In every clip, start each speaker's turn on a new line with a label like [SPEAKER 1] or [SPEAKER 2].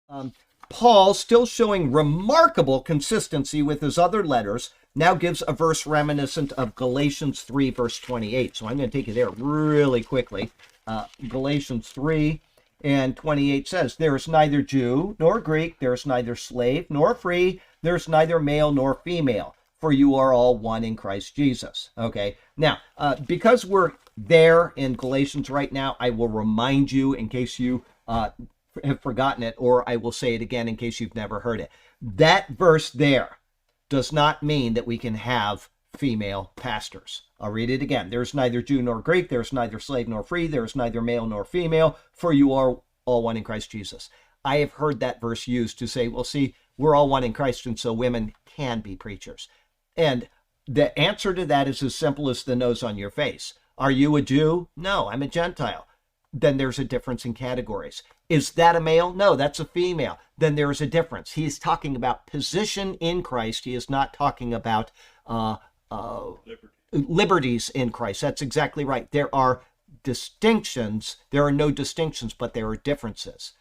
[SPEAKER 1] Um, Paul, still showing remarkable consistency with his other letters, now gives a verse reminiscent of Galatians 3, verse 28. So I'm going to take you there really quickly. Galatians 3 and 28 says, "There is neither Jew nor Greek, there is neither slave nor free, there is neither male nor female, for you are all one in Christ Jesus." Okay, now, because we're there in Galatians right now, I will remind you in case you have forgotten it, or I will say it again in case you've never heard it. That verse there does not mean that we can have female pastors. I'll read it again. "There's neither Jew nor Greek, there's neither slave nor free, there's neither male nor female, for you are all one in Christ Jesus." I have heard that verse used to say, well, see, we're all one in Christ, and so women can be preachers. And the answer to that is as simple as the nose on your face. Are you a Jew? No, I'm a Gentile. Then there's a difference in categories. Is that a male? No, that's a female. Then there is a difference. He's talking about position in Christ. He is not talking about liberties in Christ. That's exactly right. There are distinctions. There are no distinctions, but there are differences.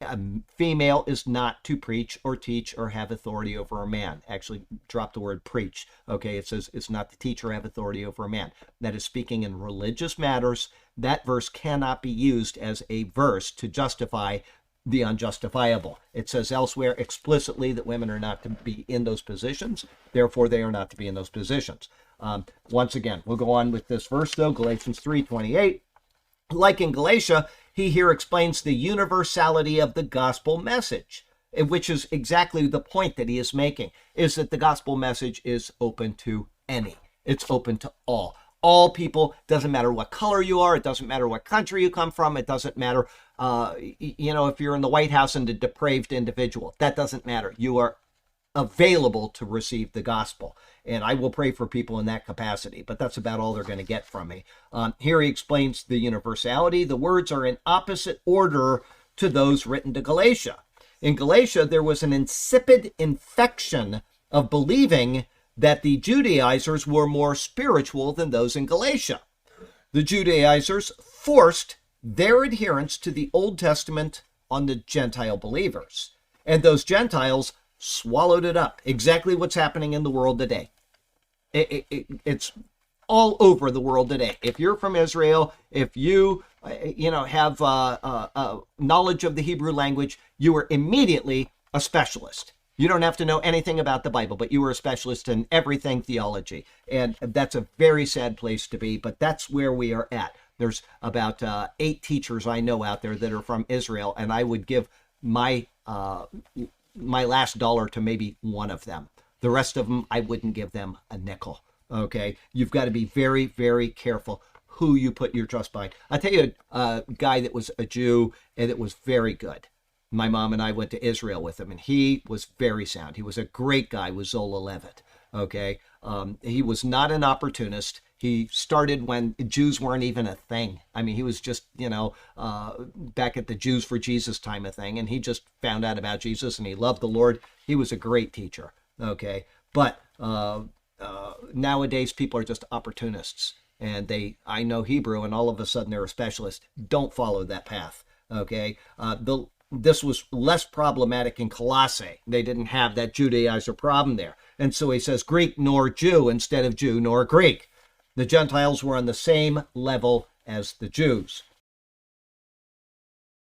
[SPEAKER 1] A female is not to preach or teach or have authority over a man. Actually, drop the word preach. Okay, it says it's not to teach or have authority over a man. That is speaking in religious matters. That verse cannot be used as a verse to justify the unjustifiable. It says elsewhere explicitly that women are not to be in those positions. Therefore, they are not to be in those positions. Once again, we'll go on with this verse, though, Galatians 3:28. Like in Galatia, he here explains the universality of the gospel message, which is exactly the point that he is making, is that the gospel message is open to any. It's open to all. All people, doesn't matter what color you are, it doesn't matter what country you come from, it doesn't matter, if you're in the White House and a depraved individual, that doesn't matter. You are available to receive the gospel. And I will pray for people in that capacity, but that's about all they're going to get from me. Here he explains the universality. The words are in opposite order to those written to Galatia. In Galatia, there was an insipid infection of believing that the Judaizers were more spiritual than those in Galatia. The Judaizers forced their adherence to the Old Testament on the Gentile believers, and those Gentiles swallowed it up. Exactly what's happening in the world today. It's all over the world today. If you're from Israel, if you have knowledge of the Hebrew language, you are immediately a specialist. You don't have to know anything about the Bible, but you are a specialist in everything theology. And that's a very sad place to be, but that's where we are at. There's about 8 teachers I know out there that are from Israel, and I would give my last dollar to maybe one of them. The rest of them, I wouldn't give them a nickel. Okay, you've got to be very, very careful who you put your trust behind. I'll tell you a guy that was a Jew and it was very good. My mom and I went to Israel with him, and he was very sound. He was a great guy with Zola Levitt. Okay, he was not an opportunist. He started when Jews weren't even a thing. I mean, he was just, back at the Jews for Jesus time of thing, and he just found out about Jesus, and he loved the Lord. He was a great teacher. Okay, but nowadays people are just opportunists, and I know Hebrew, and all of a sudden they're a specialist. Don't follow that path. Okay, this was less problematic in Colossae. They didn't have that Judaizer problem there. And so he says Greek nor Jew instead of Jew nor Greek. The Gentiles were on the same level as the Jews.